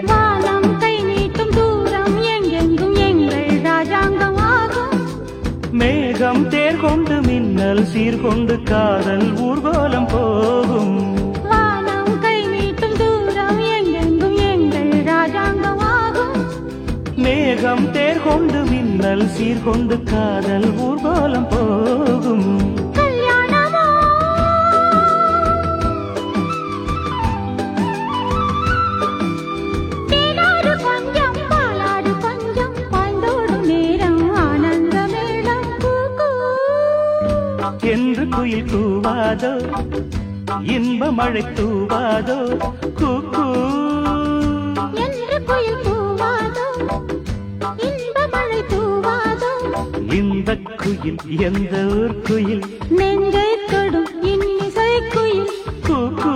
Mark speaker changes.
Speaker 1: வானம் கை நீட்டும் தூரம் எங்கெங்கும் எங்கள் ராஜாங்கம் ஆகும்.
Speaker 2: மேகம் தேர் கொண்டு மின்னல் சீர்கொண்டு காதல் ஊர்கோலம் போகும்.
Speaker 1: வானம் கை நீட்டும் தூரம் எங்கெங்கும் எங்கள் ராஜாங்கம் ஆகும்.
Speaker 2: மேகம் தேர் கொண்டு மின்னல் சீர்கொண்டு காதல் ஊர்கோலம் போகும். என்று குயில் கூவாதோ இன்ப மழை தூவாதோ கூக்கூ.
Speaker 1: என்று குயில் கூவாதோ இன்ப மழை தூவாதோ.
Speaker 2: இந்த குயில் எந்த ஊர் குயில்?
Speaker 1: நெஞ்சை தொடும் இன்னிசை குயில்
Speaker 2: கூக்கூ.